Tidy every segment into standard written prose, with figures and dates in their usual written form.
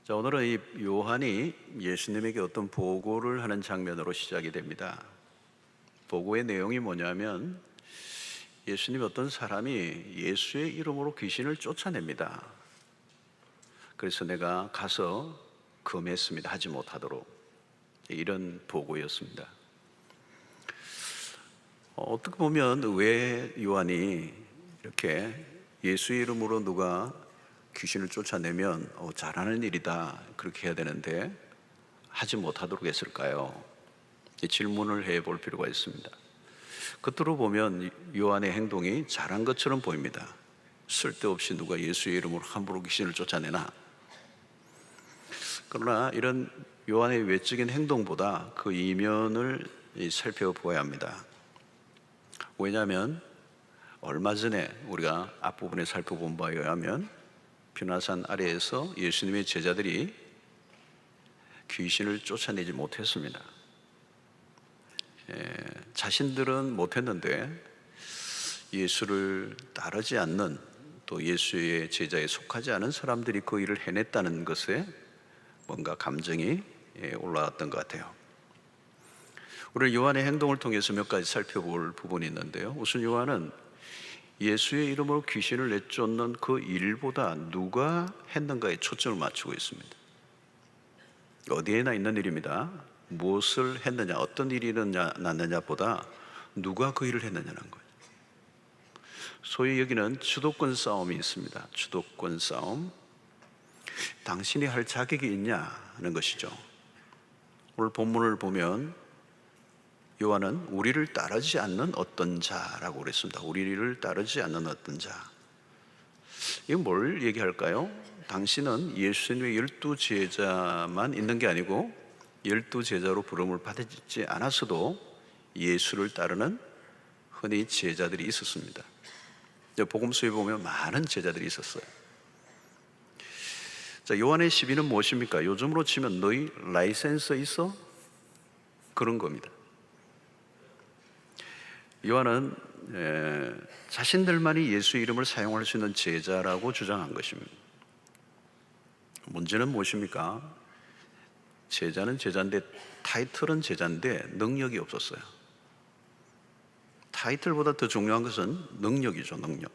자, 오늘은 이 요한이 예수님에게 어떤 보고를 하는 장면으로 시작이 됩니다. 보고의 내용이 뭐냐면 예수님 어떤 사람이 예수의 이름으로 귀신을 쫓아냅니다. 그래서 내가 가서 금했습니다. 하지 못하도록. 이런 보고였습니다. 어떻게 보면 왜 요한이 이렇게 예수의 이름으로 누가 귀신을 쫓아내면 잘하는 일이다 그렇게 해야 되는데 하지 못하도록 했을까요? 이 질문을 해볼 필요가 있습니다. 겉으로 보면 요한의 행동이 잘한 것처럼 보입니다. 쓸데없이 누가 예수의 이름으로 함부로 귀신을 쫓아내나? 그러나 이런 요한의 외적인 행동보다 그 이면을 살펴보아야 합니다. 왜냐하면 얼마 전에 우리가 앞부분에 살펴본 바에 의하면 비나산 아래에서 예수님의 제자들이 귀신을 쫓아내지 못했습니다. 자신들은 못했는데 예수를 따르지 않는, 또 예수의 제자에 속하지 않은 사람들이 그 일을 해냈다는 것에 뭔가 감정이 올라왔던 것 같아요. 우리 요한의 행동을 통해서 몇 가지 살펴볼 부분이 있는데요. 우선 요한은 예수의 이름으로 귀신을 내쫓는 그 일보다 누가 했는가에 초점을 맞추고 있습니다. 어디에나 있는 일입니다. 무엇을 했느냐, 어떤 일이 났느냐보다 누가 그 일을 했느냐는 거예요. 소위 여기는 주도권 싸움이 있습니다. 주도권 싸움. 당신이 할 자격이 있냐 하는 것이죠. 오늘 본문을 보면 요한은 우리를 따르지 않는 어떤 자라고 그랬습니다. 우리를 따르지 않는 어떤 자. 이건 뭘 얘기할까요? 당신은 예수님의 12제자만 있는 게 아니고 12제자로 부름을 받지 않았어도 예수를 따르는 흔히 제자들이 있었습니다. 복음서에 보면 많은 제자들이 있었어요. 자, 요한의 시비는 무엇입니까? 요즘으로 치면 너희 라이센스 있어? 그런 겁니다. 요한은 자신들만이 예수의 이름을 사용할 수 있는 제자라고 주장한 것입니다. 문제는 무엇입니까? 제자는 제자인데, 타이틀은 제자인데 능력이 없었어요. 타이틀보다 더 중요한 것은 능력이죠, 능력.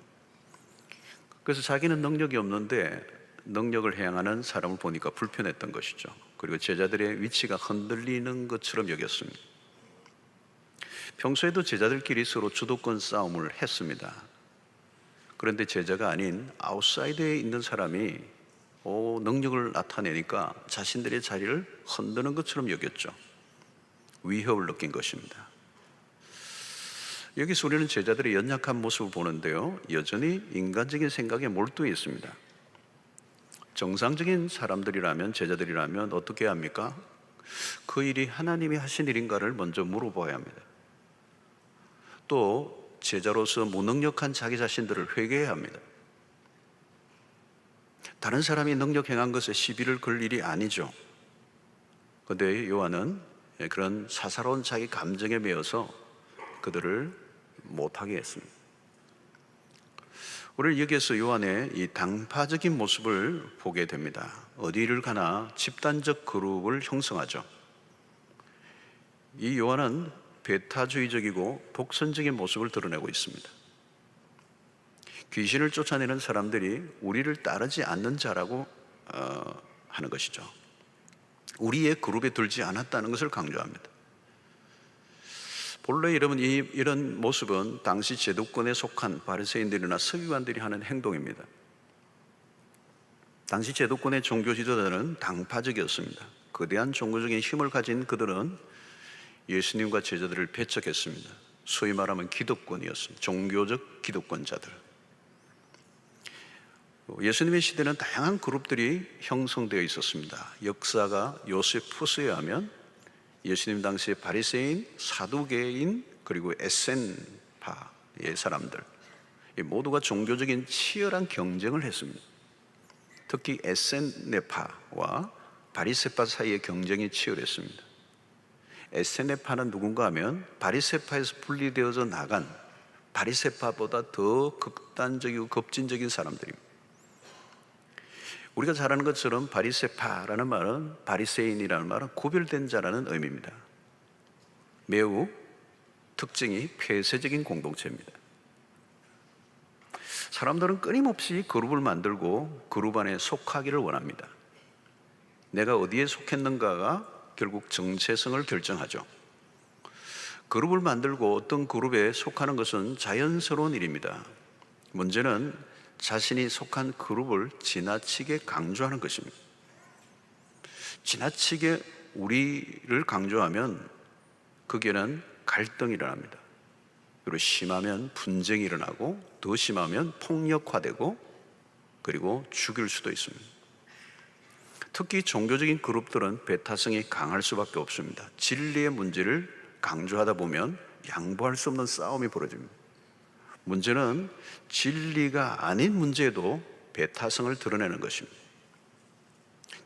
그래서 자기는 능력이 없는데 능력을 행하는 사람을 보니까 불편했던 것이죠. 그리고 제자들의 위치가 흔들리는 것처럼 여겼습니다. 평소에도 제자들끼리 서로 주도권 싸움을 했습니다. 그런데 제자가 아닌 아웃사이드에 있는 사람이 능력을 나타내니까 자신들의 자리를 흔드는 것처럼 여겼죠. 위협을 느낀 것입니다. 여기서 우리는 제자들의 연약한 모습을 보는데요, 여전히 인간적인 생각에 몰두해 있습니다. 정상적인 사람들이라면, 제자들이라면 어떻게 합니까? 그 일이 하나님이 하신 일인가를 먼저 물어봐야 합니다. 또 제자로서 무능력한 자기 자신들을 회개해야 합니다. 다른 사람이 능력 행한 것에 시비를 걸 일이 아니죠. 그런데 요한은 그런 사사로운 자기 감정에 매여서 그들을 못하게 했습니다. 우리는 여기에서 요한의 이 당파적인 모습을 보게 됩니다. 어디를 가나 집단적 그룹을 형성하죠. 이 요한은 배타주의적이고 독선적인 모습을 드러내고 있습니다. 귀신을 쫓아내는 사람들이 우리를 따르지 않는 자라고 하는 것이죠. 우리의 그룹에 들지 않았다는 것을 강조합니다. 본래 여러분, 이런 모습은 당시 제도권에 속한 바리새인들이나 서기관들이 하는 행동입니다. 당시 제도권의 종교 지도자는 당파적이었습니다. 거대한 종교적인 힘을 가진 그들은 예수님과 제자들을 배척했습니다. 소위 말하면 기득권이었습니다. 종교적 기득권자들. 예수님의 시대는 다양한 그룹들이 형성되어 있었습니다. 역사가 요세푸스에 하면 예수님 당시에 바리새인, 사두개인, 그리고 에센파의 사람들, 모두가 종교적인 치열한 경쟁을 했습니다. 특히 에센네파와 바리새파 사이의 경쟁이 치열했습니다. 에센네파는 누군가 하면 바리새파에서 분리되어져 나간 바리새파보다 더 극단적이고 급진적인 사람들입니다. 우리가 잘 아는 것처럼 바리새파라는 말은, 바리새인이라는 말은 구별된 자라는 의미입니다. 매우 특징이 폐쇄적인 공동체입니다. 사람들은 끊임없이 그룹을 만들고 그룹 안에 속하기를 원합니다. 내가 어디에 속했는가가 결국 정체성을 결정하죠. 그룹을 만들고 어떤 그룹에 속하는 것은 자연스러운 일입니다. 문제는 자신이 속한 그룹을 지나치게 강조하는 것입니다. 지나치게 우리를 강조하면 거기에는 갈등이 일어납니다. 그리고 심하면 분쟁이 일어나고, 더 심하면 폭력화되고, 그리고 죽일 수도 있습니다. 특히 종교적인 그룹들은 배타성이 강할 수밖에 없습니다. 진리의 문제를 강조하다 보면 양보할 수 없는 싸움이 벌어집니다. 문제는 진리가 아닌 문제에도 배타성을 드러내는 것입니다.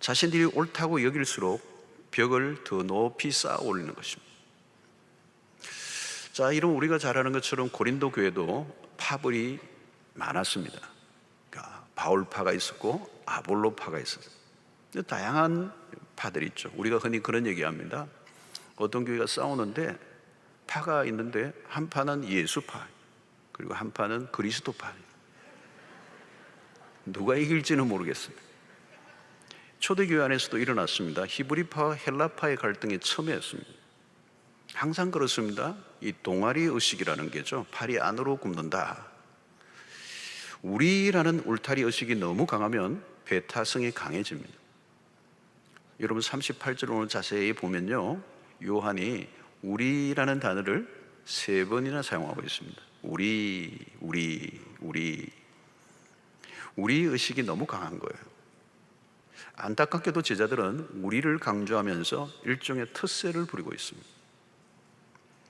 자신들이 옳다고 여길수록 벽을 더 높이 쌓아 올리는 것입니다. 자, 이런 우리가 잘 아는 것처럼 고린도 교회도 파벌이 많았습니다. 그러니까 바울파가 있었고 아볼로파가 있었어요. 다양한 파들이 있죠. 우리가 흔히 그런 얘기합니다. 어떤 교회가 싸우는데 파가 있는데 한 파는 예수파, 그리고 한 파는 그리스도파. 누가 이길지는 모르겠습니다. 초대교회 안에서도 일어났습니다. 히브리파와 헬라파의 갈등이 첨예했습니다. 항상 그렇습니다. 이 동아리 의식이라는 게죠. 팔이 안으로 굽는다. 우리라는 울타리 의식이 너무 강하면 배타성이 강해집니다. 여러분 38절 오늘 자세히 보면요, 요한이 우리라는 단어를 3번이나 사용하고 있습니다. 우리 의식이 너무 강한 거예요. 안타깝게도 제자들은 우리를 강조하면서 일종의 텃세를 부리고 있습니다.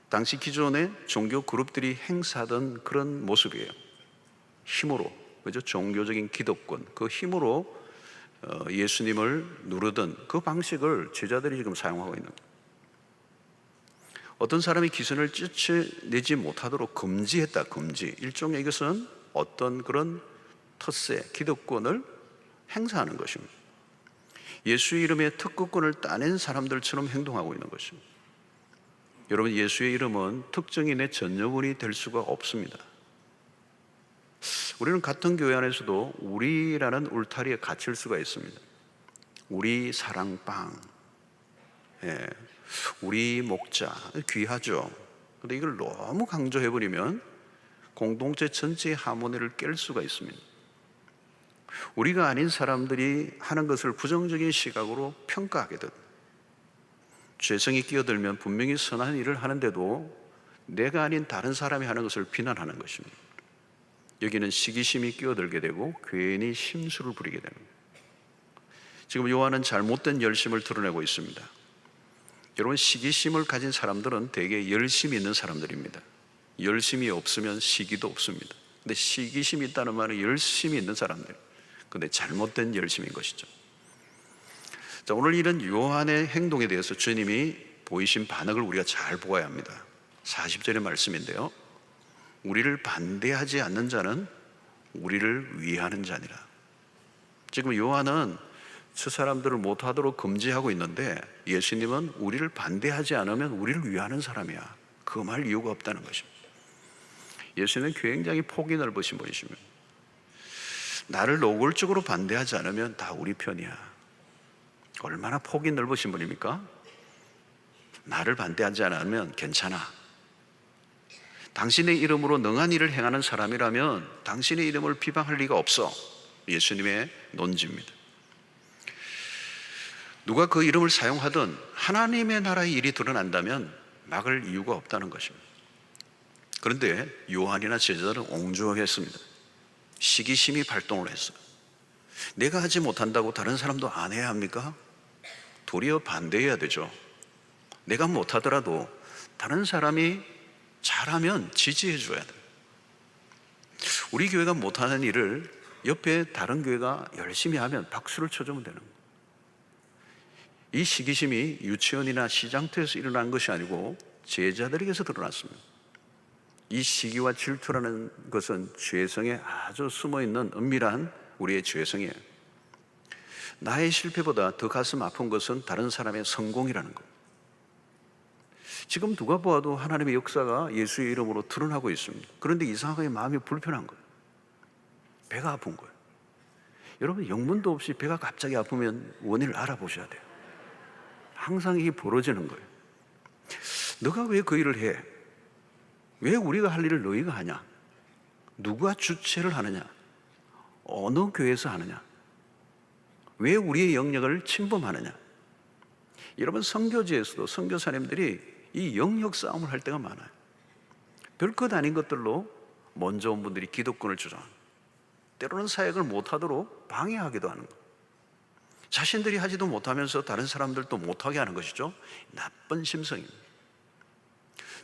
당시 기존의 종교 그룹들이 행사하던 그런 모습이에요. 힘으로, 그죠? 종교적인 기득권, 그 힘으로 예수님을 누르던 그 방식을 제자들이 지금 사용하고 있는 거예요. 어떤 사람이 기선을 쫓아내지 못하도록 금지했다. 금지. 일종의 이것은 어떤 그런 텃세, 기득권을 행사하는 것입니다. 예수의 이름에 특급권을 따낸 사람들처럼 행동하고 있는 것입니다. 여러분, 예수의 이름은 특정인의 전유물이 될 수가 없습니다. 우리는 같은 교회 안에서도 우리라는 울타리에 갇힐 수가 있습니다. 우리 사랑방, 우리 목자, 귀하죠. 그런데 이걸 너무 강조해버리면 공동체 전체의 하모니를 깰 수가 있습니다. 우리가 아닌 사람들이 하는 것을 부정적인 시각으로 평가하게 됩니다. 죄성이 끼어들면 분명히 선한 일을 하는데도 내가 아닌 다른 사람이 하는 것을 비난하는 것입니다. 여기는 시기심이 끼어들게 되고 괜히 심술을 부리게 됩니다. 지금 요한은 잘못된 열심을 드러내고 있습니다. 여러분, 시기심을 가진 사람들은 대개 열심이 있는 사람들입니다. 열심이 없으면 시기도 없습니다. 근데 시기심이 있다는 말은 열심이 있는 사람들, 근데 잘못된 열심인 것이죠. 자, 오늘 이런 요한의 행동에 대해서 주님이 보이신 반응을 우리가 잘 보아야 합니다. 40절의 말씀인데요, 우리를 반대하지 않는 자는 우리를 위하는 자니라. 지금 요한은 저 사람들을 못하도록 금지하고 있는데 예수님은 우리를 반대하지 않으면 우리를 위하는 사람이야. 그 말 이유가 없다는 것입니다. 예수님은 굉장히 폭이 넓으신 분이십니다. 나를 노골적으로 반대하지 않으면 다 우리 편이야. 얼마나 폭이 넓으신 분입니까? 나를 반대하지 않으면 괜찮아. 당신의 이름으로 능한 일을 행하는 사람이라면 당신의 이름을 비방할 리가 없어. 예수님의 논지입니다. 누가 그 이름을 사용하든 하나님의 나라의 일이 드러난다면 막을 이유가 없다는 것입니다. 그런데 요한이나 제자들은 옹졸했습니다. 시기심이 발동을 했어요. 내가 하지 못한다고 다른 사람도 안 해야 합니까? 도리어 반대해야 되죠. 내가 못하더라도 다른 사람이 잘하면 지지해 줘야 돼요. 우리 교회가 못하는 일을 옆에 다른 교회가 열심히 하면 박수를 쳐주면 되는 거예요. 이 시기심이 유치원이나 시장터에서 일어난 것이 아니고 제자들에게서 드러났습니다. 이 시기와 질투라는 것은 죄성에 아주 숨어있는 은밀한 우리의 죄성이에요. 나의 실패보다 더 가슴 아픈 것은 다른 사람의 성공이라는 것. 지금 누가 보아도 하나님의 역사가 예수의 이름으로 드러나고 있습니다. 그런데 이상하게 마음이 불편한 거예요. 배가 아픈 거예요. 여러분, 영문도 없이 배가 갑자기 아프면 원인을 알아보셔야 돼요. 항상 이게 벌어지는 거예요. 너가 왜 그 일을 해? 왜 우리가 할 일을 너희가 하냐? 누가 주최를 하느냐? 어느 교회에서 하느냐? 왜 우리의 영역을 침범하느냐? 여러분, 선교지에서도 선교사님들이 이 영역 싸움을 할 때가 많아요. 별것 아닌 것들로 먼저 온 분들이 기득권을 주장합니다. 때로는 사역을 못하도록 방해하기도 하는 것. 자신들이 하지도 못하면서 다른 사람들도 못하게 하는 것이죠. 나쁜 심성입니다.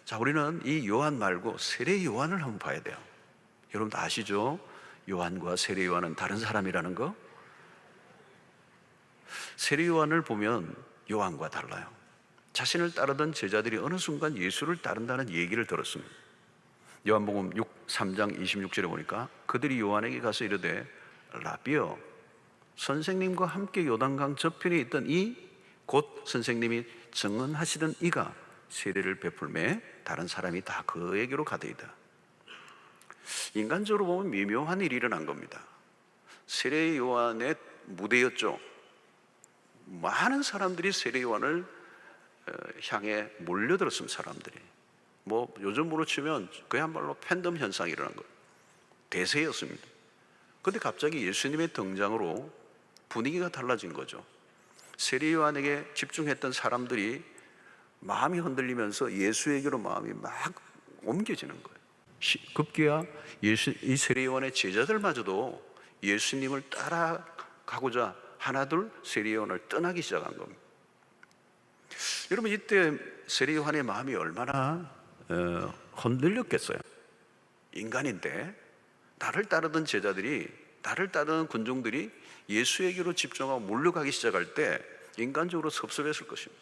자, 우리는 이 요한 말고 세례 요한을 한번 봐야 돼요. 여러분 다 아시죠? 요한과 세례 요한은 다른 사람이라는 거. 세례 요한을 보면 요한과 달라요. 자신을 따르던 제자들이 어느 순간 예수를 따른다는 얘기를 들었습니다. 요한복음 3장 26절에 보니까 그들이 요한에게 가서 이르되 라비여, 선생님과 함께 요단강 저편에 있던 이 곧 선생님이 증언하시던 이가 세례를 베풀매 다른 사람이 다 그에게로 가더이다. 인간적으로 보면 미묘한 일이 일어난 겁니다. 세례 요한의 무대였죠. 많은 사람들이 세례 요한을 향해 몰려들었습니다. 사람들이 뭐 요즘으로 치면 그야말로 팬덤 현상이 일어난 거예요. 대세였습니다. 그런데 갑자기 예수님의 등장으로 분위기가 달라진 거죠. 세례 요한에게 집중했던 사람들이 마음이 흔들리면서 예수에게로 마음이 막 옮겨지는 거예요. 급기야 이 세례 요한의 제자들마저도 예수님을 따라가고자 하나둘 세례 요한을 떠나기 시작한 겁니다. 여러분, 이때 세례 요한의 마음이 얼마나 흔들렸겠어요. 인간인데 나를 따르던 제자들이, 나를 따르는 군중들이 예수에게로 집중하고 몰려가기 시작할 때 인간적으로 섭섭했을 것입니다.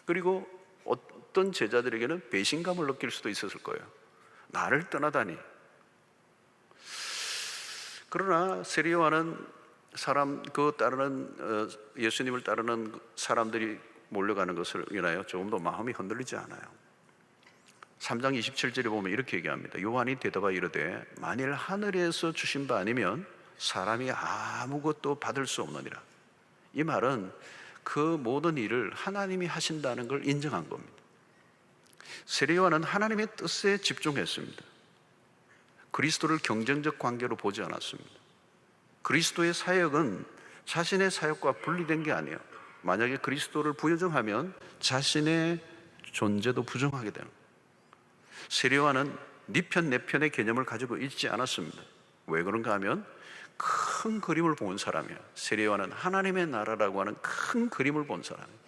그리고 어떤 제자들에게는 배신감을 느낄 수도 있었을 거예요. 나를 떠나다니. 그러나 세례 요한은 예수님을 따르는 사람들이 몰려가는 것을 인하여 조금 더 마음이 흔들리지 않아요. 3장 27절에 보면 이렇게 얘기합니다. 요한이 대답하여 이르되 만일 하늘에서 주신 바 아니면 사람이 아무것도 받을 수 없느니라. 이 말은 그 모든 일을 하나님이 하신다는 걸 인정한 겁니다. 세례 요한은 하나님의 뜻에 집중했습니다. 그리스도를 경쟁적 관계로 보지 않았습니다. 그리스도의 사역은 자신의 사역과 분리된 게 아니에요. 만약에 그리스도를 부정하면 자신의 존재도 부정하게 되는 거예요. 세례 요한은 네 편 내 편의 개념을 가지고 있지 않았습니다. 왜 그런가 하면 큰 그림을 본 사람이에요. 세례 요한은 하나님의 나라라고 하는 큰 그림을 본 사람이에요.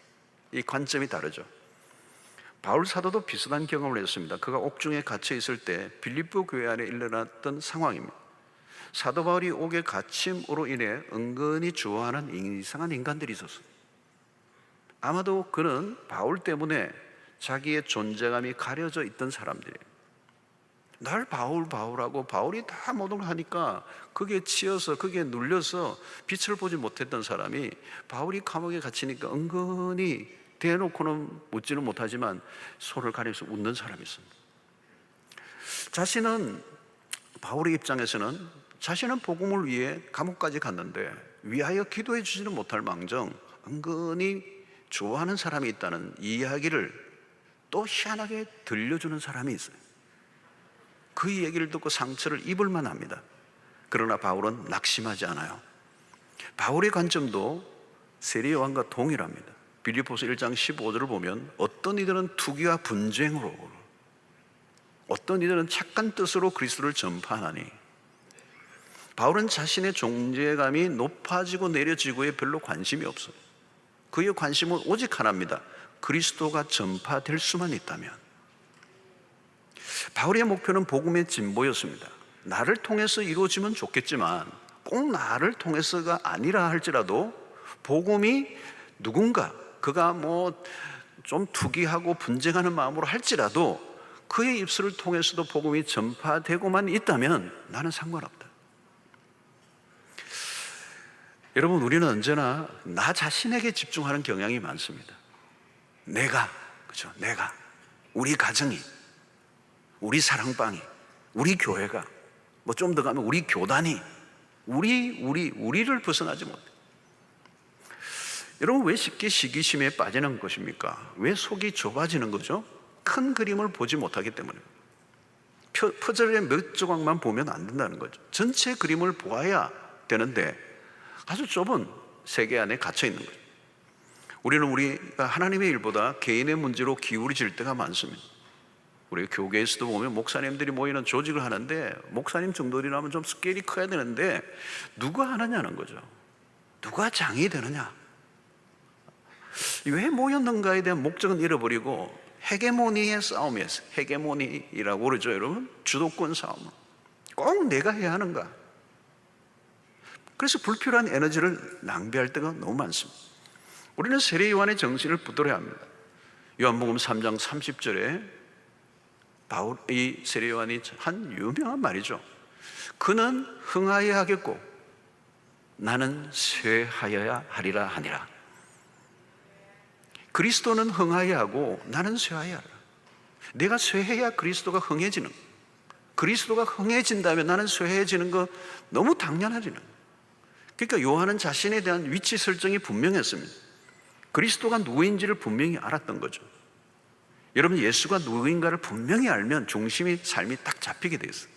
이 관점이 다르죠. 바울 사도도 비슷한 경험을 했습니다. 그가 옥중에 갇혀 있을 때 빌립보 교회 안에 일어났던 상황입니다. 사도 바울이 옥에 갇힘으로 인해 은근히 좋아하는 이상한 인간들이 있었어요. 아마도 그는 바울 때문에 자기의 존재감이 가려져 있던 사람들이에요. 날 바울하고 바울이 다 모든 걸 하니까 그게 치여서 그게 눌려서 빛을 보지 못했던 사람이 바울이 감옥에 갇히니까 은근히 대놓고는 묻지는 못하지만 손을 가리면서 웃는 사람이 있습니다. 바울의 입장에서는 자신은 복음을 위해 감옥까지 갔는데 위하여 기도해 주지는 못할 망정 은근히 좋아하는 사람이 있다는 이야기를 또 희한하게 들려주는 사람이 있어요. 그 얘기를 듣고 상처를 입을 만합니다. 그러나 바울은 낙심하지 않아요. 바울의 관점도 세례 요한과 동일합니다. 빌립보서 1장 15절을 보면 어떤 이들은 투기와 분쟁으로, 어떤 이들은 착한 뜻으로 그리스도를 전파하나니, 바울은 자신의 존재감이 높아지고 내려지고에 별로 관심이 없어요. 그의 관심은 오직 하나입니다. 그리스도가 전파될 수만 있다면. 바울의 목표는 복음의 진보였습니다. 나를 통해서 이루어지면 좋겠지만 꼭 나를 통해서가 아니라 할지라도 복음이 누군가, 그가 뭐 좀 투기하고 분쟁하는 마음으로 할지라도 그의 입술을 통해서도 복음이 전파되고만 있다면 나는 상관없다. 여러분, 우리는 언제나 나 자신에게 집중하는 경향이 많습니다. 내가, 그죠? 내가, 우리 가정이, 우리 사랑방이, 우리 교회가, 뭐 좀 더 가면 우리 교단이, 우리를 벗어나지 못해. 여러분, 왜 쉽게 시기심에 빠지는 것입니까? 왜 속이 좁아지는 거죠? 큰 그림을 보지 못하기 때문에. 퍼즐의 몇 조각만 보면 안 된다는 거죠. 전체 그림을 보아야 되는데 아주 좁은 세계 안에 갇혀 있는 거죠. 우리가 하나님의 일보다 개인의 문제로 기울어질 때가 많습니다. 우리 교계에서도 보면 목사님들이 모이는 조직을 하는데 목사님 정도이라면 좀 스케일이 커야 되는데 누가 하느냐는 거죠. 누가 장이 되느냐. 왜 모였는가에 대한 목적은 잃어버리고 헤게모니의 싸움이었어요. 헤게모니라고 그러죠, 여러분. 주도권 싸움. 꼭 내가 해야 하는가. 그래서 불필요한 에너지를 낭비할 때가 너무 많습니다. 우리는 세례 요한의 정신을 붙들어야 합니다. 요한복음 3장 30절에 이 세례 요한이 한 유명한 말이죠. 그는 흥하여야 하겠고 나는 쇠하여야 하리라 하니라. 그리스도는 흥하여야 하고 나는 쇠하여야 하라. 내가 쇠해야 그리스도가 흥해지는, 그리스도가 흥해진다면 나는 쇠해지는 거 너무 당연하지는. 그러니까 요한은 자신에 대한 위치 설정이 분명했습니다. 그리스도가 누구인지를 분명히 알았던 거죠. 여러분, 예수가 누구인가를 분명히 알면 중심이, 삶이 딱 잡히게 돼 있어요.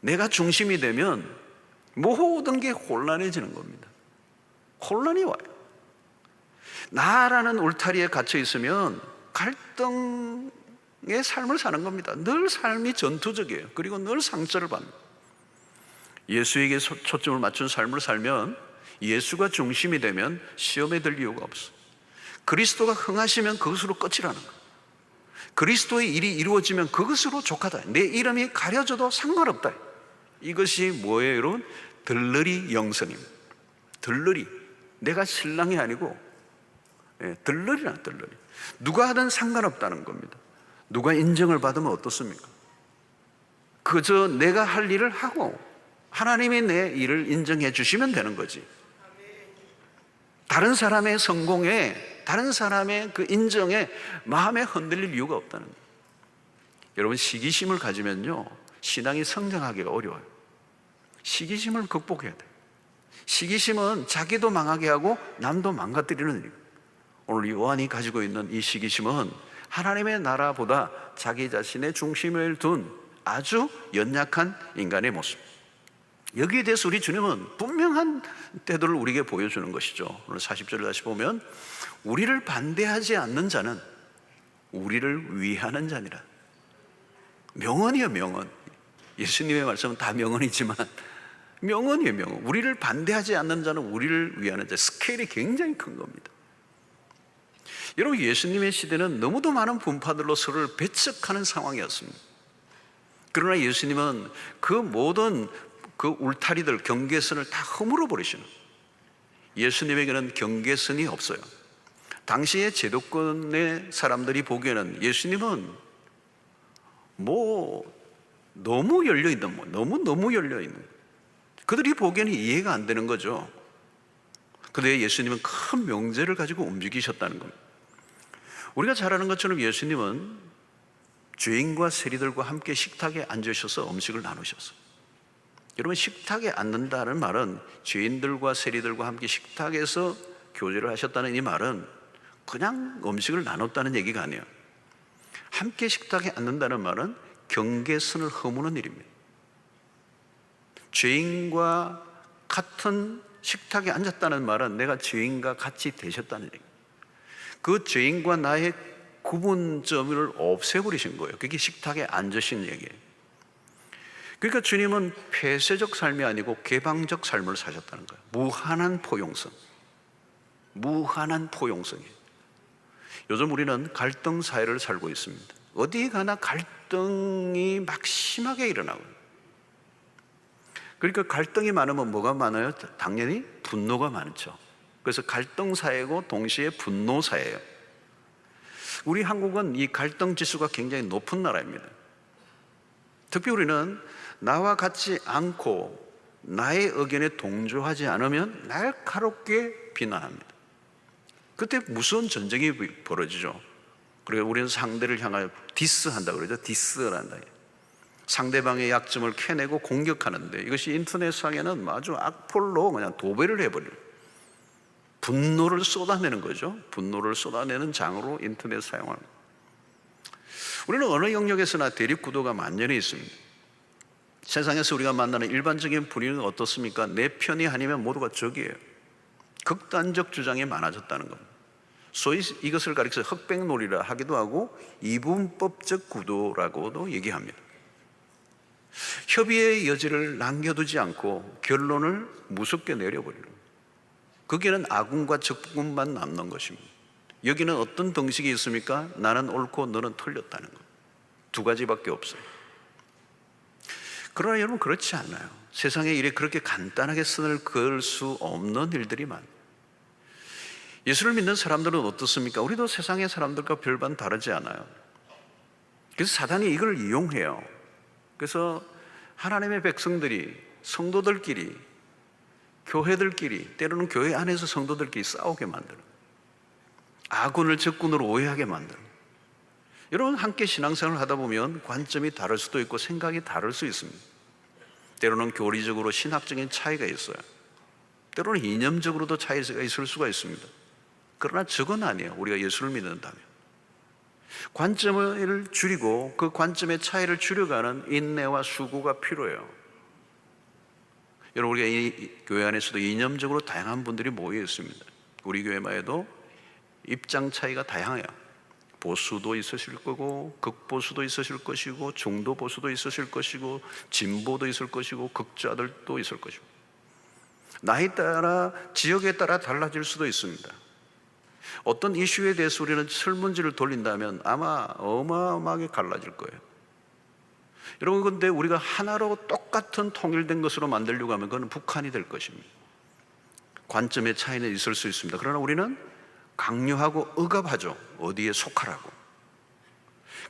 내가 중심이 되면 모든 게 혼란해지는 겁니다. 혼란이 와요. 나라는 울타리에 갇혀 있으면 갈등의 삶을 사는 겁니다. 늘 삶이 전투적이에요. 그리고 늘 상처를 받는. 예수에게 초점을 맞춘 삶을 살면, 예수가 중심이 되면 시험에 들 이유가 없어. 그리스도가 흥하시면 그것으로 끝이라는 거예요. 그리스도의 일이 이루어지면 그것으로 족하다. 내 이름이 가려져도 상관없다. 이것이 뭐예요, 여러분? 들러리 영성입니다. 들러리. 내가 신랑이 아니고 들러리란 들러리. 누가 하든 상관없다는 겁니다. 누가 인정을 받으면 어떻습니까? 그저 내가 할 일을 하고 하나님이 내 일을 인정해 주시면 되는 거지. 다른 사람의 성공에, 다른 사람의 그 인정에 마음에 흔들릴 이유가 없다는 거예요. 여러분, 시기심을 가지면요 신앙이 성장하기가 어려워요. 시기심을 극복해야 돼요. 시기심은 자기도 망하게 하고 남도 망가뜨리는 일이에요. 오늘 요한이 가지고 있는 이 시기심은 하나님의 나라보다 자기 자신의 중심을 둔 아주 연약한 인간의 모습. 여기에 대해서 우리 주님은 분명한 태도를 우리에게 보여주는 것이죠. 오늘 40절을 다시 보면 우리를 반대하지 않는 자는 우리를 위하는 자니라. 명언이에요, 명언. 예수님의 말씀은 다 명언이지만 명언이에요, 명언. 우리를 반대하지 않는 자는 우리를 위하는 자. 스케일이 굉장히 큰 겁니다. 여러분, 예수님의 시대는 너무도 많은 분파들로 서로를 배척하는 상황이었습니다. 그러나 예수님은 그 모든 그 울타리들, 경계선을 다 허물어 버리시는, 예수님에게는 경계선이 없어요. 당시의 제도권의 사람들이 보기에는 예수님은 너무 열려있는, 너무 열려있는, 그들이 보기에는 이해가 안 되는 거죠. 그런데 예수님은 큰 명제를 가지고 움직이셨다는 겁니다. 우리가 잘 아는 것처럼 예수님은 죄인과 세리들과 함께 식탁에 앉으셔서 음식을 나누셨어요. 여러분, 식탁에 앉는다는 말은 죄인들과 세리들과 함께 식탁에서 교제를 하셨다는 이 말은 그냥 음식을 나눴다는 얘기가 아니에요. 함께 식탁에 앉는다는 말은 경계선을 허무는 일입니다. 죄인과 같은 식탁에 앉았다는 말은 내가 죄인과 같이 되셨다는 얘기예요. 그 죄인과 나의 구분점을 없애버리신 거예요. 그게 식탁에 앉으신 얘기예요. 그러니까 주님은 폐쇄적 삶이 아니고 개방적 삶을 사셨다는 거예요. 무한한 포용성. 무한한 포용성이에요. 요즘 우리는 갈등 사회를 살고 있습니다. 어디 가나 갈등이 막 심하게 일어나고, 그러니까 갈등이 많으면 뭐가 많아요? 당연히 분노가 많죠. 그래서 갈등 사회고 동시에 분노 사회예요. 우리 한국은 이 갈등 지수가 굉장히 높은 나라입니다. 특히 우리는 나와 같지 않고 나의 의견에 동조하지 않으면 날카롭게 비난합니다. 그때 무서운 전쟁이 벌어지죠. 그리고 우리는 상대를 향하여 디스한다 그러죠. 디스를 한다. 상대방의 약점을 캐내고 공격하는데, 이것이 인터넷상에는 아주 악플로 그냥 도배를 해버려요. 분노를 쏟아내는 거죠. 분노를 쏟아내는 장으로 인터넷 사용합니다. 우리는 어느 영역에서나 대립구도가 만연히 있습니다. 세상에서 우리가 만나는 일반적인 분위기는 어떻습니까? 내 편이 아니면 모두가 적이에요. 극단적 주장이 많아졌다는 겁니다. 소위 이것을 가리켜서 흑백놀이라 하기도 하고 이분법적 구도라고도 얘기합니다. 협의의 여지를 남겨두지 않고 결론을 무섭게 내려버리는 거예요. 거기에는 아군과 적군만 남는 것입니다. 여기는 어떤 등식이 있습니까? 나는 옳고 너는 틀렸다는 것. 두 가지밖에 없어요. 그러나 여러분, 그렇지 않아요. 세상에 일에 그렇게 간단하게 선을 그을 수 없는 일들이 많아요. 예수를 믿는 사람들은 어떻습니까? 우리도 세상의 사람들과 별반 다르지 않아요. 그래서 사단이 이걸 이용해요. 그래서 하나님의 백성들이, 성도들끼리, 교회들끼리, 때로는 교회 안에서 성도들끼리 싸우게 만드는, 아군을 적군으로 오해하게 만드는. 여러분, 함께 신앙생활을 하다 보면 관점이 다를 수도 있고 생각이 다를 수 있습니다. 때로는 교리적으로 신학적인 차이가 있어요. 때로는 이념적으로도 차이가 있을 수가 있습니다. 그러나 저건 아니에요. 우리가 예수를 믿는다면 관점을 줄이고 그 관점의 차이를 줄여가는 인내와 수고가 필요해요. 여러분, 우리가 이 교회 안에서도 이념적으로 다양한 분들이 모여 있습니다. 우리 교회만 해도 입장 차이가 다양해요. 보수도 있으실 거고, 극보수도 있으실 것이고, 중도 보수도 있으실 것이고, 진보도 있을 것이고, 극좌들도 있을 것이고, 나이 따라, 지역에 따라 달라질 수도 있습니다. 어떤 이슈에 대해서 우리는 설문지를 돌린다면 아마 어마어마하게 갈라질 거예요. 여러분, 근데 우리가 하나로 똑같은 통일된 것으로 만들려고 하면 그건 북한이 될 것입니다. 관점의 차이는 있을 수 있습니다. 그러나 우리는 강요하고 억압하죠. 어디에 속하라고.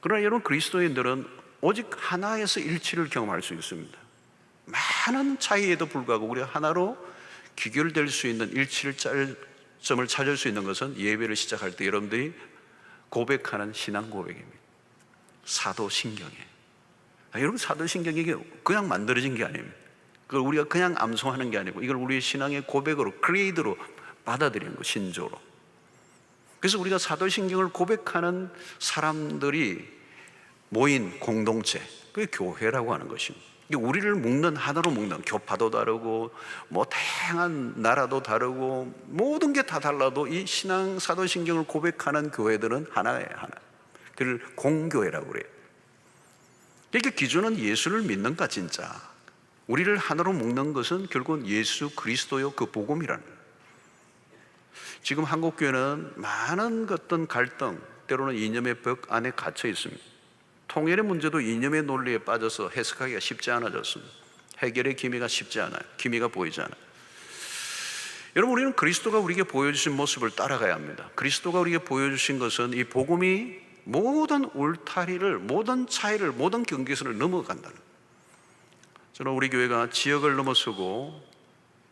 그러나 여러분, 그리스도인들은 오직 하나에서 일치를 경험할 수 있습니다. 많은 차이에도 불구하고 우리가 하나로 귀결될 수 있는 일치점을 찾을 수 있는 것은 예배를 시작할 때 여러분들이 고백하는 신앙 고백입니다. 사도신경이에요. 여러분, 사도신경이 이게 그냥 만들어진 게 아닙니다. 그걸 우리가 그냥 암송하는 게 아니고 이걸 우리의 신앙의 고백으로, 크리에이드로 받아들이는 거, 신조로. 그래서 우리가 사도신경을 고백하는 사람들이 모인 공동체, 그게 교회라고 하는 것입니다. 우리를 묶는, 하나로 묶는, 교파도 다르고 뭐 다양한 나라도 다르고 모든 게 다 달라도 이 신앙 사도신경을 고백하는 교회들은 하나예요. 하나. 그걸 공교회라고 그래요. 그러니까 기준은 예수를 믿는가. 진짜 우리를 하나로 묶는 것은 결국은 예수 그리스도요, 그 복음이라는 거예요. 지금 한국교회는 많은 어떤 갈등, 때로는 이념의 벽 안에 갇혀 있습니다. 통일의 문제도 이념의 논리에 빠져서 해석하기가 쉽지 않아졌습니다. 해결의 기미가 쉽지 않아요. 기미가 보이지 않아요. 여러분, 우리는 그리스도가 우리에게 보여주신 모습을 따라가야 합니다. 그리스도가 우리에게 보여주신 것은 이 복음이 모든 울타리를, 모든 차이를, 모든 경계선을 넘어간다는 거예요. 저는 우리 교회가 지역을 넘어서고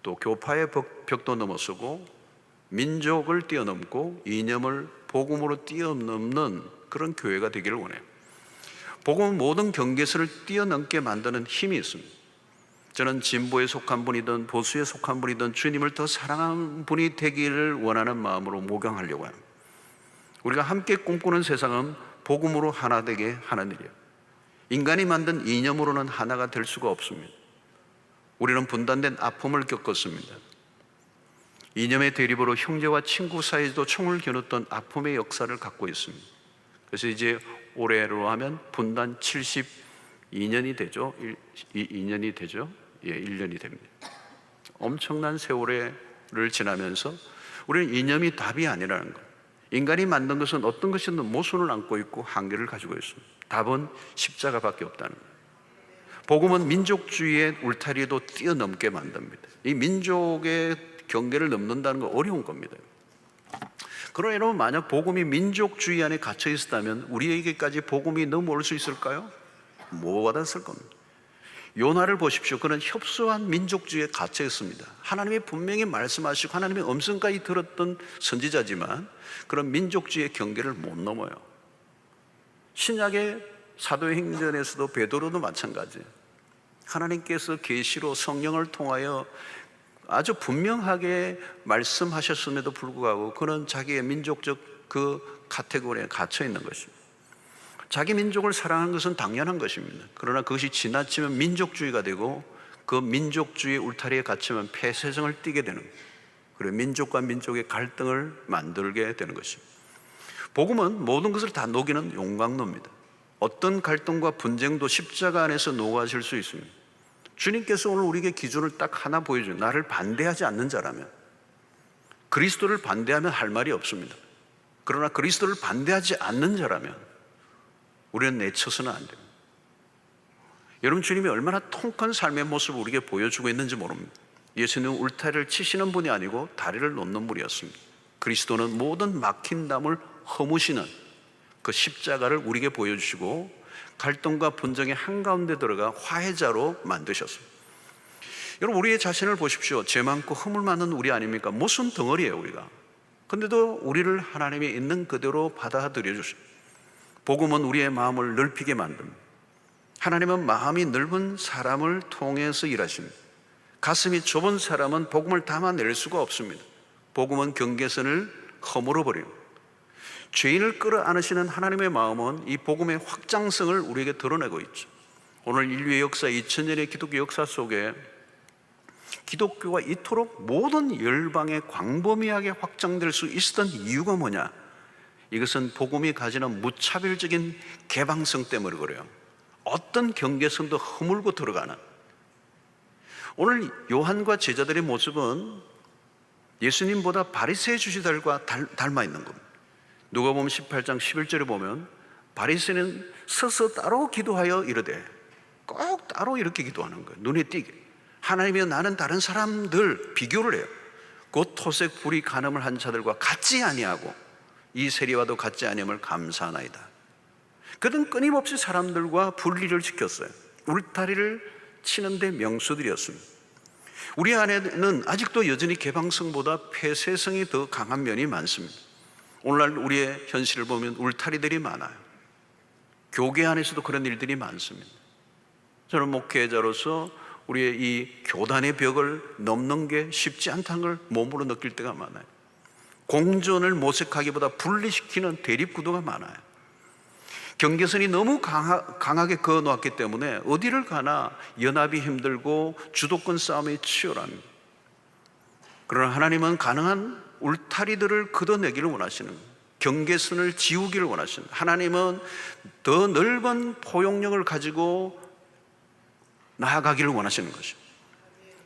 또 교파의 벽도 넘어서고 민족을 뛰어넘고 이념을 복음으로 뛰어넘는 그런 교회가 되기를 원해요. 복음은 모든 경계선을 뛰어넘게 만드는 힘이 있습니다. 저는 진보에 속한 분이든 보수에 속한 분이든 주님을 더 사랑하는 분이 되기를 원하는 마음으로 목양하려고 합니다. 우리가 함께 꿈꾸는 세상은 복음으로 하나 되게 하는 일이에요. 인간이 만든 이념으로는 하나가 될 수가 없습니다. 우리는 분단된 아픔을 겪었습니다. 이념의 대립으로 형제와 친구 사이에도 총을 겨눴던 아픔의 역사를 갖고 있습니다. 그래서 이제 올해로 하면 분단 72년이 되죠. 2년이 되죠. 예, 1년이 됩니다. 엄청난 세월을 지나면서 우리는 이념이 답이 아니라는 것. 인간이 만든 것은 어떤 것이든 모순을 안고 있고 한계를 가지고 있습니다. 답은 십자가밖에 없다는 거예요. 복음은 민족주의의 울타리도 뛰어넘게 만듭니다. 이 민족의 경계를 넘는다는 건 어려운 겁니다. 그러나 여러분, 만약 복음이 민족주의 안에 갇혀 있었다면 우리에게까지 복음이 넘어올 수 있을까요? 못 받았을 겁니다. 요나를 보십시오. 그는 협소한 민족주의에 갇혀 있습니다. 하나님이 분명히 말씀하시고 하나님의 음성까지 들었던 선지자지만 그런 민족주의의 경계를 못 넘어요. 신약의 사도행전에서도 베드로도 마찬가지예요. 하나님께서 계시로 성령을 통하여 아주 분명하게 말씀하셨음에도 불구하고 그는 자기의 민족적 그 카테고리에 갇혀 있는 것입니다. 자기 민족을 사랑하는 것은 당연한 것입니다. 그러나 그것이 지나치면 민족주의가 되고 그 민족주의의 울타리에 갇히면 폐쇄성을 띠게 되는 거예요. 그리고 민족과 민족의 갈등을 만들게 되는 것입니다. 복음은 모든 것을 다 녹이는 용광로입니다. 어떤 갈등과 분쟁도 십자가 안에서 녹아질 수 있습니다. 주님께서 오늘 우리에게 기준을 딱 하나 보여줘요. 나를 반대하지 않는 자라면, 그리스도를 반대하면 할 말이 없습니다. 그러나 그리스도를 반대하지 않는 자라면 우리는 내쳐서는 안 됩니다. 여러분, 주님이 얼마나 통큰 삶의 모습을 우리에게 보여주고 있는지 모릅니다. 예수님은 울타리를 치시는 분이 아니고 다리를 놓는 분이었습니다. 그리스도는 모든 막힌 담을 허무시는 그 십자가를 우리에게 보여주시고 갈등과 분쟁의 한가운데 들어가 화해자로 만드셨습니다. 여러분, 우리의 자신을 보십시오. 죄 많고 허물 많은 우리 아닙니까? 무슨 덩어리예요 우리가. 근데도 우리를 하나님이 있는 그대로 받아들여 주십니다. 복음은 우리의 마음을 넓히게 만듭니다. 하나님은 마음이 넓은 사람을 통해서 일하십니다. 가슴이 좁은 사람은 복음을 담아낼 수가 없습니다. 복음은 경계선을 허물어 버립니다. 죄인을 끌어안으시는 하나님의 마음은 이 복음의 확장성을 우리에게 드러내고 있죠. 오늘 인류의 역사, 2000년의 기독교 역사 속에 기독교가 이토록 모든 열방에 광범위하게 확장될 수 있었던 이유가 뭐냐? 이것은 복음이 가지는 무차별적인 개방성 때문에 그래요. 어떤 경계선도 허물고 들어가는. 오늘 요한과 제자들의 모습은 예수님보다 바리새의 주지들과 닮아 있는 겁니다. 누가복음 18장 11절에 보면 바리새는 서서 따로 기도하여 이르되, 꼭 따로 이렇게 기도하는 거예요. 눈에 띄게. 하나님이여, 나는 다른 사람들 비교를 해요. 곧 토색 불이 간음을 한 자들과 같지 아니하고 이 세리와도 같지 아니함을 감사하나이다. 그들은 끊임없이 사람들과 분리를 지켰어요. 울타리를 치는데 명수들이었습니다. 우리 안에는 아직도 여전히 개방성보다 폐쇄성이 더 강한 면이 많습니다. 오늘날 우리의 현실을 보면 울타리들이 많아요. 교계 안에서도 그런 일들이 많습니다. 저는 목회자로서 우리의 이 교단의 벽을 넘는 게 쉽지 않다는 걸 몸으로 느낄 때가 많아요. 공존을 모색하기보다 분리시키는 대립구도가 많아요. 경계선이 너무 강하게 그어놓았기 때문에 어디를 가나 연합이 힘들고 주도권 싸움이 치열합니다. 그러나 하나님은 가능한 울타리들을 걷어내기를 원하시는 거예요. 경계선을 지우기를 원하시는 거예요. 하나님은 더 넓은 포용력을 가지고 나아가기를 원하시는 것이죠.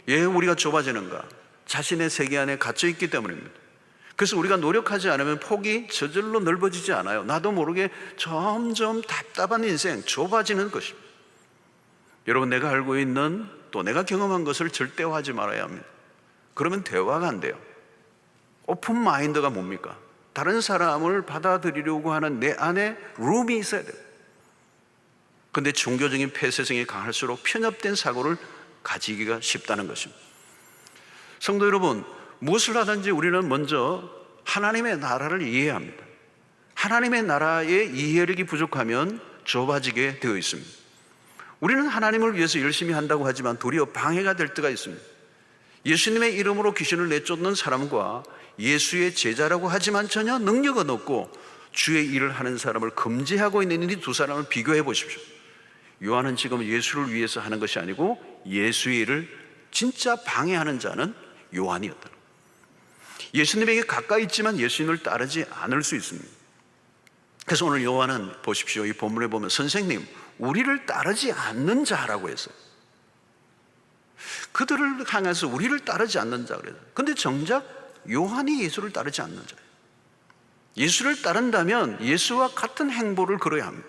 왜 우리가 좁아지는가? 자신의 세계 안에 갇혀 있기 때문입니다. 그래서 우리가 노력하지 않으면 폭이 저절로 넓어지지 않아요. 나도 모르게 점점 답답한 인생, 좁아지는 것입니다. 여러분, 내가 알고 있는 또 내가 경험한 것을 절대화하지 말아야 합니다. 그러면 대화가 안 돼요. 오픈 마인드가 뭡니까? 다른 사람을 받아들이려고 하는 내 안에 룸이 있어야 돼요. 그런데 종교적인 폐쇄성이 강할수록 편협된 사고를 가지기가 쉽다는 것입니다. 성도 여러분, 무엇을 하든지 우리는 먼저 하나님의 나라를 이해합니다. 하나님의 나라의 이해력이 부족하면 좁아지게 되어 있습니다. 우리는 하나님을 위해서 열심히 한다고 하지만 도리어 방해가 될 때가 있습니다. 예수님의 이름으로 귀신을 내쫓는 사람과 예수의 제자라고 하지만 전혀 능력은 없고 주의 일을 하는 사람을 금지하고 있는 이 두 사람을 비교해 보십시오. 요한은 지금 예수를 위해서 하는 것이 아니고 예수의 일을 진짜 방해하는 자는 요한이었다. 예수님에게 가까이 있지만 예수님을 따르지 않을 수 있습니다. 그래서 오늘 요한은 보십시오. 이 본문에 보면 선생님, 우리를 따르지 않는 자라고 했어요. 그들을 향해서 우리를 따르지 않는 자 그래요. 근데 정작 요한이 예수를 따르지 않는 자예요. 예수를 따른다면 예수와 같은 행보를 걸어야 합니다.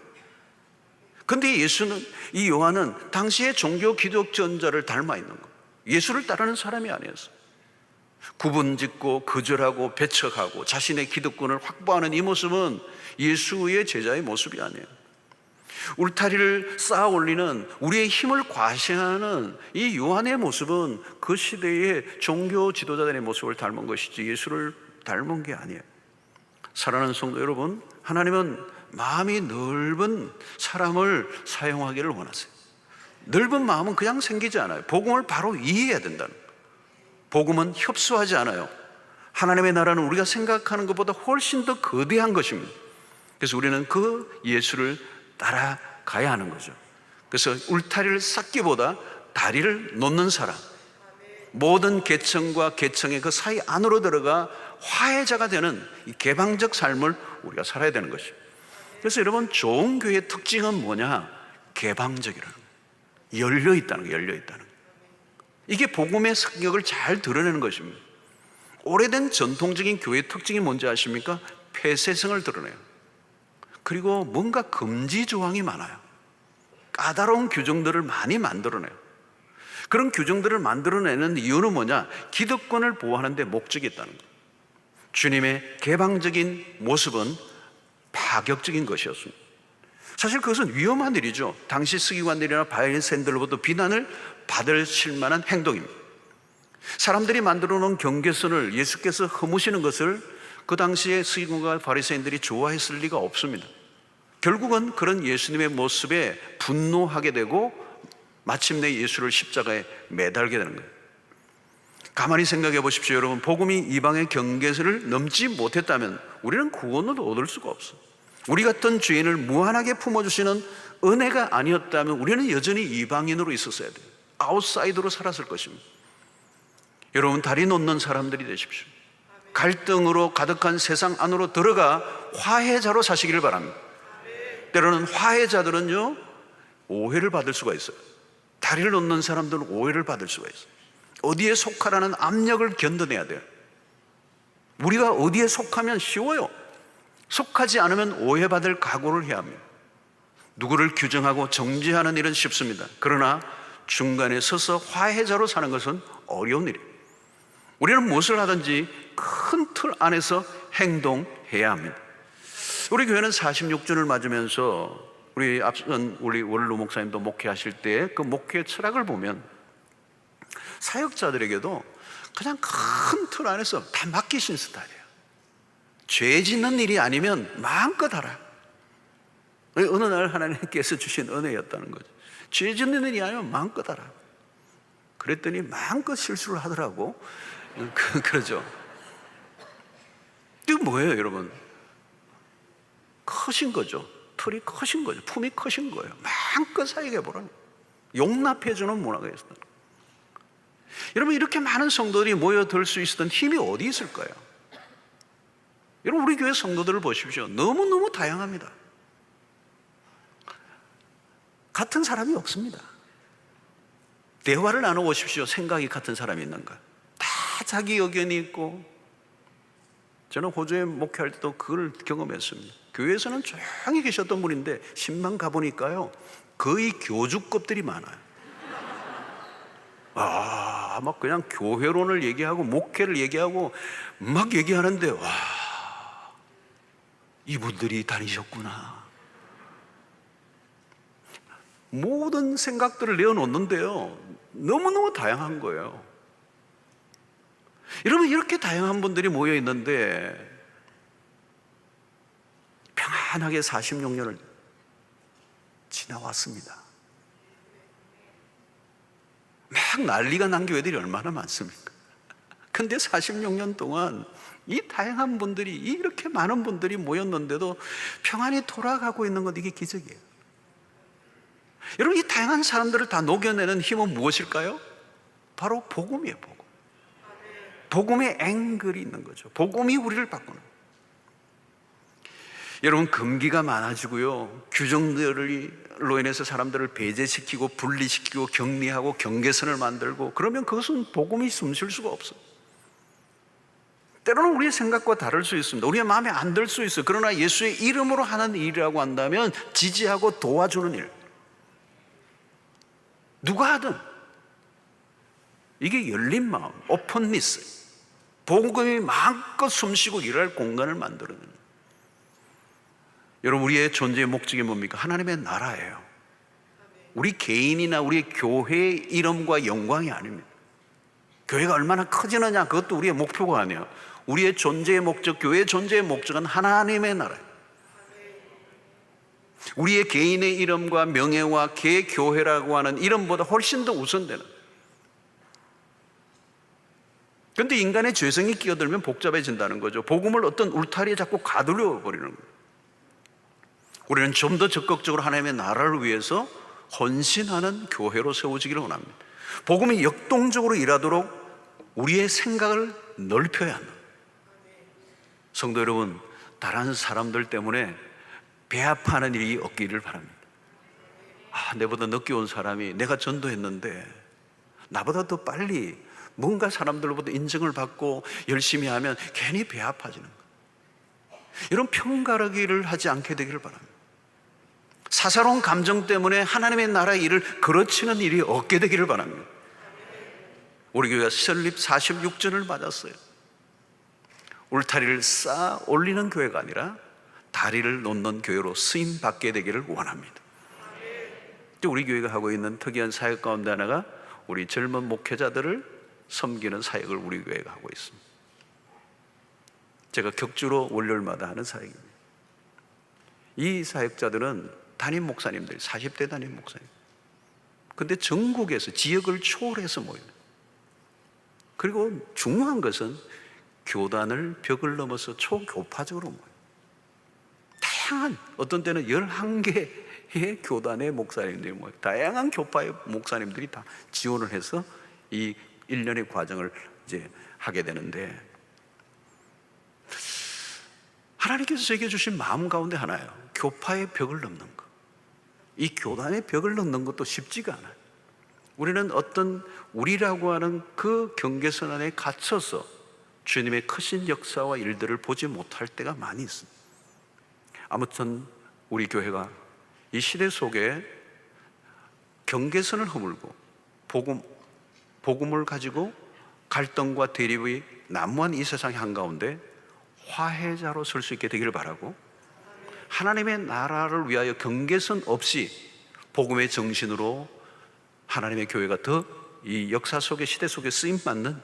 근데 이 요한은 당시의 종교 기독전자를 닮아 있는 거예요. 예수를 따르는 사람이 아니었어요. 구분짓고 거절하고 배척하고 자신의 기득권을 확보하는 이 모습은 예수의 제자의 모습이 아니에요. 울타리를 쌓아 올리는 우리의 힘을 과시하는 이 요한의 모습은 그 시대의 종교 지도자들의 모습을 닮은 것이지 예수를 닮은 게 아니에요. 사랑하는 성도 여러분, 하나님은 마음이 넓은 사람을 사용하기를 원하세요. 넓은 마음은 그냥 생기지 않아요. 복음을 바로 이해해야 된다는 거예요. 복음은 협소하지 않아요. 하나님의 나라는 우리가 생각하는 것보다 훨씬 더 거대한 것입니다. 그래서 우리는 그 예수를 따라가야 하는 거죠. 그래서 울타리를 쌓기보다 다리를 놓는 사람, 모든 계층과 계층의 그 사이 안으로 들어가 화해자가 되는 이 개방적 삶을 우리가 살아야 되는 것이죠. 그래서 여러분, 좋은 교회의 특징은 뭐냐? 개방적이라는 거예요. 열려있다는 거예요. 열려있다는 거예요. 이게 복음의 성격을 잘 드러내는 것입니다. 오래된 전통적인 교회의 특징이 뭔지 아십니까? 폐쇄성을 드러내요. 그리고 뭔가 금지 조항이 많아요. 까다로운 규정들을 많이 만들어내요. 그런 규정들을 만들어내는 이유는 뭐냐? 기득권을 보호하는 데 목적이 있다는 거예요. 주님의 개방적인 모습은 파격적인 것이었습니다. 사실 그것은 위험한 일이죠. 당시 서기관들이나 바이올린 샌들로부터 비난을 받을 실만한 행동입니다. 사람들이 만들어 놓은 경계선을 예수께서 허무시는 것을 그 당시에 서기관과 바리새인들이 좋아했을 리가 없습니다. 결국은 그런 예수님의 모습에 분노하게 되고 마침내 예수를 십자가에 매달게 되는 거예요. 가만히 생각해 보십시오. 여러분, 복음이 이방의 경계선을 넘지 못했다면 우리는 구원을 얻을 수가 없어요. 우리 같은 죄인을 무한하게 품어주시는 은혜가 아니었다면 우리는 여전히 이방인으로 있었어야 돼요. 아웃사이더로 살았을 것입니다. 여러분, 다리 놓는 사람들이 되십시오. 갈등으로 가득한 세상 안으로 들어가 화해자로 사시기를 바랍니다. 때로는 화해자들은요, 오해를 받을 수가 있어요. 다리를 놓는 사람들은 오해를 받을 수가 있어요. 어디에 속하라는 압력을 견뎌내야 돼요. 우리가 어디에 속하면 쉬워요. 속하지 않으면 오해받을 각오를 해야 합니다. 누구를 규정하고 정죄하는 일은 쉽습니다. 그러나 중간에 서서 화해자로 사는 것은 어려운 일이에요. 우리는 무엇을 하든지 큰 틀 안에서 행동해야 합니다. 우리 교회는 46주를 맞으면서 우리 앞선 우리 원로 목사님도 목회하실 때 그 목회 철학을 보면 사역자들에게도 그냥 큰 틀 안에서 다 맡기신 스타일이에요. 죄 짓는 일이 아니면 마음껏 하라. 어느 날 하나님께서 주신 은혜였다는 거죠. 죄 짓는 일이 아니면 마음껏 하라. 그랬더니 마음껏 실수를 하더라고. 그러죠. 이게 뭐예요, 여러분? 커신 거죠. 틀이 커신 거죠. 품이 커신 거예요. 마음껏 사역해 보라는 거예요. 용납해주는 문화가 있어요. 여러분, 이렇게 많은 성도들이 모여들 수 있었던 힘이 어디 있을까요? 여러분, 우리 교회 성도들을 보십시오. 너무너무 다양합니다. 같은 사람이 없습니다. 대화를 나눠보십시오. 생각이 같은 사람이 있는가? 다 자기 의견이 있고. 저는 호주에 목회할 때도 그걸 경험했습니다. 교회에서는 조용히 계셨던 분인데 신방 가보니까요, 거의 교주급들이 많아요. 막 그냥 교회론을 얘기하고 목회를 얘기하고 막 얘기하는데, 와, 이분들이 다니셨구나. 모든 생각들을 내어놓는데요, 너무너무 다양한 거예요. 여러분, 이렇게 다양한 분들이 모여 있는데 평안하게 46년을 지나왔습니다. 막 난리가 난 교회들이 얼마나 많습니까? 근데 46년 동안 이 다양한 분들이, 이렇게 많은 분들이 모였는데도 평안히 돌아가고 있는 것, 이게 기적이에요. 여러분, 이 다양한 사람들을 다 녹여내는 힘은 무엇일까요? 바로 복음이에요. 복음. 복음의 앵글이 있는 거죠. 복음이 우리를 바꾸는. 여러분, 금기가 많아지고요, 규정들로 인해서 사람들을 배제시키고 분리시키고 격리하고 경계선을 만들고, 그러면 그것은 복음이 숨쉴 수가 없어요. 때로는 우리의 생각과 다를 수 있습니다. 우리의 마음에 안 들 수 있어요. 그러나 예수의 이름으로 하는 일이라고 한다면 지지하고 도와주는 일, 누가 하든 이게 열린 마음, 오픈니스, 복음이 마음껏 숨쉬고 일할 공간을 만들어내는. 여러분, 우리의 존재의 목적이 뭡니까? 하나님의 나라예요. 우리 개인이나 우리 교회의 이름과 영광이 아닙니다. 교회가 얼마나 커지느냐, 그것도 우리의 목표가 아니에요. 우리의 존재의 목적, 교회의 존재의 목적은 하나님의 나라예요. 우리의 개인의 이름과 명예와 개교회라고 하는 이름보다 훨씬 더 우선되는. 그런데 인간의 죄성이 끼어들면 복잡해진다는 거죠. 복음을 어떤 울타리에 자꾸 가두려 버리는 거예요. 우리는 좀 더 적극적으로 하나님의 나라를 위해서 헌신하는 교회로 세워지기를 원합니다. 복음이 역동적으로 일하도록 우리의 생각을 넓혀야 한다. 성도 여러분, 다른 사람들 때문에 배아파하는 일이 없기를 바랍니다. 내보다 늦게 온 사람이 내가 전도했는데 나보다 더 빨리 뭔가 사람들로부터 인정을 받고 열심히 하면 괜히 배아파지는 거예요. 이런 편가르기를 하지 않게 되기를 바랍니다. 사사로운 감정 때문에 하나님의 나라의 일을 그르치는 일이 없게 되기를 바랍니다. 우리 교회가 설립 46주년을 맞았어요. 울타리를 쌓아 올리는 교회가 아니라 다리를 놓는 교회로 쓰임 받게 되기를 원합니다. 우리 교회가 하고 있는 특이한 사역 가운데 하나가 우리 젊은 목회자들을 섬기는 사역을 우리 교회가 하고 있습니다. 제가 격주로 월요일마다 하는 사역입니다. 이 사역자들은 담임 목사님들, 40대 담임 목사님. 근데 전국에서 지역을 초월해서 모여요. 그리고 중요한 것은 교단을 벽을 넘어서 초교파적으로 모여요. 다양한, 어떤 때는 11개의 교단의 목사님들이 모여요. 다양한 교파의 목사님들이 다 지원을 해서 이 1년의 과정을 이제 하게 되는데, 하나님께서 제게 주신 마음 가운데 하나예요. 교파의 벽을 넘는 것. 이 교단의 벽을 넘는 것도 쉽지가 않아요. 우리는 어떤 우리라고 하는 그 경계선 안에 갇혀서 주님의 크신 역사와 일들을 보지 못할 때가 많이 있습니다. 아무튼 우리 교회가 이 시대 속에 경계선을 허물고 복음을 가지고 갈등과 대립의 난무한 이 세상 한가운데 화해자로 설 수 있게 되기를 바라고, 하나님의 나라를 위하여 경계선 없이 복음의 정신으로 하나님의 교회가 더 이 역사 속에, 시대 속에 쓰임받는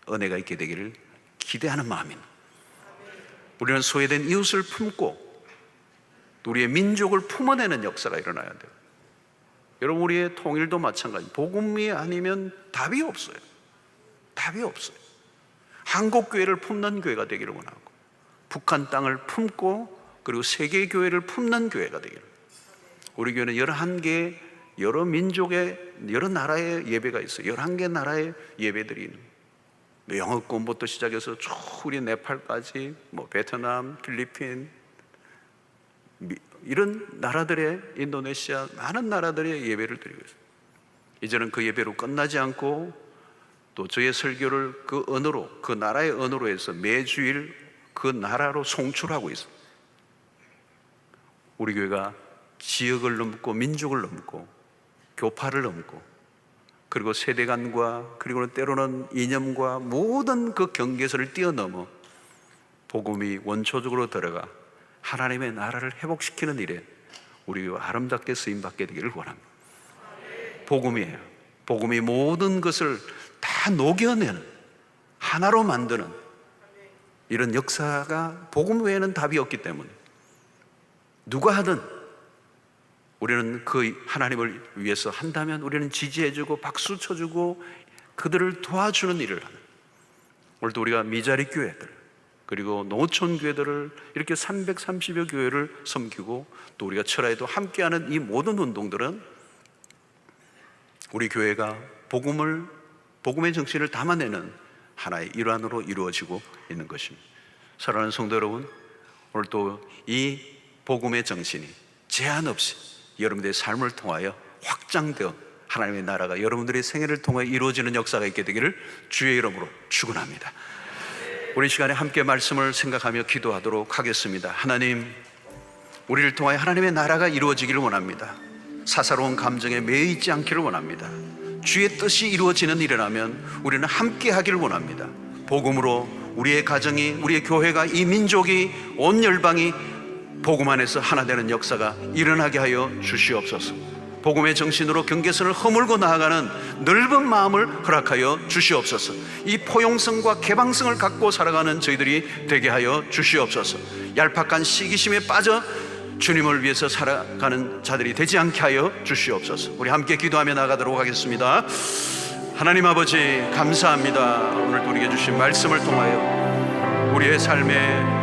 은혜가 있게 되기를 기대하는 마음입니다. 우리는 소외된 이웃을 품고 우리의 민족을 품어내는 역사가 일어나야 돼요. 여러분, 우리의 통일도 마찬가지. 복음이 아니면 답이 없어요. 답이 없어요. 한국 교회를 품는 교회가 되기를 원하고, 북한 땅을 품고 그리고 세계 교회를 품는 교회가 되기를. 우리 교회는 11개 여러 민족의 여러 나라의 예배가 있어요. 11개 나라의 예배들이 있는, 영어권부터 시작해서 쭉 우리 네팔까지, 베트남, 필리핀, 이런 나라들의, 인도네시아, 많은 나라들의 예배를 드리고 있어요. 이제는 그 예배로 끝나지 않고 또 저의 설교를 그 언어로, 그 나라의 언어로 해서 매주일 그 나라로 송출하고 있어요. 우리 교회가 지역을 넘고 민족을 넘고 교파를 넘고, 그리고 세대 간과, 그리고는 때로는 이념과 모든 그 경계선을 뛰어넘어 복음이 원초적으로 들어가 하나님의 나라를 회복시키는 일에 우리 아름답게 쓰임받게 되기를 원합니다. 복음이에요. 복음이 모든 것을 다 녹여내는, 하나로 만드는 이런 역사가 복음 외에는 답이 없기 때문에 누가 하든 우리는 그 하나님을 위해서 한다면 우리는 지지해주고 박수 쳐주고 그들을 도와주는 일을 하는, 오늘도 우리가 미자리 교회들 그리고 농어촌 교회들을 이렇게 330여 교회를 섬기고 또 우리가 철야에도 함께하는 이 모든 운동들은 우리 교회가 복음의 정신을 담아내는 하나의 일환으로 이루어지고 있는 것입니다. 사랑하는 성도 여러분, 오늘도 이 복음의 정신이 제한 없이 여러분들의 삶을 통하여 확장되어 하나님의 나라가 여러분들의 생애를 통해 이루어지는 역사가 있게 되기를 주의 이름으로 축원합니다. 우리 시간에 함께 말씀을 생각하며 기도하도록 하겠습니다. 하나님, 우리를 통하여 하나님의 나라가 이루어지기를 원합니다. 사사로운 감정에 매여 있지 않기를 원합니다. 주의 뜻이 이루어지는 일이라면 우리는 함께 하기를 원합니다. 복음으로 우리의 가정이, 우리의 교회가, 이 민족이, 온 열방이 복음 안에서 하나 되는 역사가 일어나게 하여 주시옵소서. 복음의 정신으로 경계선을 허물고 나아가는 넓은 마음을 허락하여 주시옵소서. 이 포용성과 개방성을 갖고 살아가는 저희들이 되게 하여 주시옵소서. 얄팍한 시기심에 빠져 주님을 위해서 살아가는 자들이 되지 않게 하여 주시옵소서. 우리 함께 기도하며 나가도록 하겠습니다. 하나님 아버지, 감사합니다. 오늘도 우리에게 주신 말씀을 통하여 우리의 삶에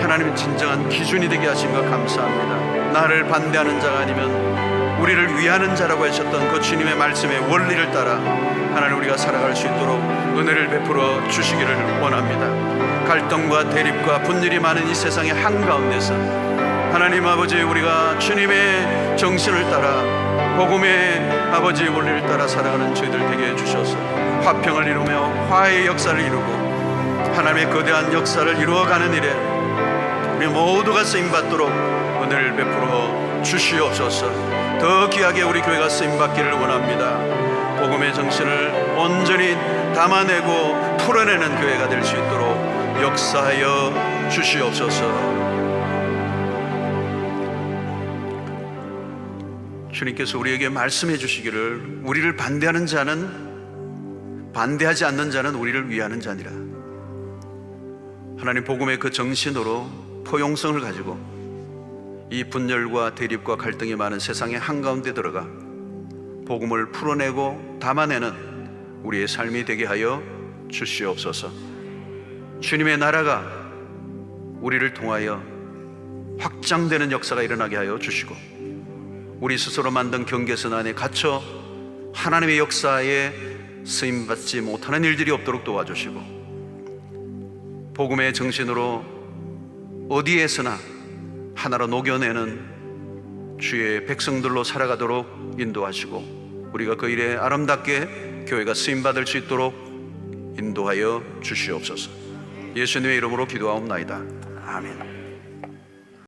하나님의 진정한 기준이 되게 하신 것 감사합니다. 나를 반대하는 자가 아니면 우리를 위하는 자라고 하셨던 그 주님의 말씀의 원리를 따라 하나님 우리가 살아갈 수 있도록 은혜를 베풀어 주시기를 원합니다. 갈등과 대립과 분열이 많은 이 세상의 한가운데서 하나님 아버지, 우리가 주님의 정신을 따라 복음의 아버지 원리를 따라 살아가는 저희들 되게 해주셔서 화평을 이루며 화해의 역사를 이루고 하나님의 거대한 역사를 이루어가는 일에 우리 모두가 쓰임받도록 은혜를 베풀어 주시옵소서. 더 귀하게 우리 교회가 쓰임받기를 원합니다. 복음의 정신을 온전히 담아내고 풀어내는 교회가 될 수 있도록 역사하여 주시옵소서. 주님께서 우리에게 말씀해 주시기를 우리를 반대하지 않는 자는 우리를 위하는 자니라. 하나님 복음의 그 정신으로 포용성을 가지고 이 분열과 대립과 갈등이 많은 세상의 한가운데 들어가 복음을 풀어내고 담아내는 우리의 삶이 되게 하여 주시옵소서. 주님의 나라가 우리를 통하여 확장되는 역사가 일어나게 하여 주시고 우리 스스로 만든 경계선 안에 갇혀 하나님의 역사에 쓰임받지 못하는 일들이 없도록 도와주시고 복음의 정신으로 어디에서나 하나로 녹여내는 주의 백성들로 살아가도록 인도하시고 우리가 그 일에 아름답게 교회가 쓰임받을 수 있도록 인도하여 주시옵소서. 예수님의 이름으로 기도하옵나이다. 아멘.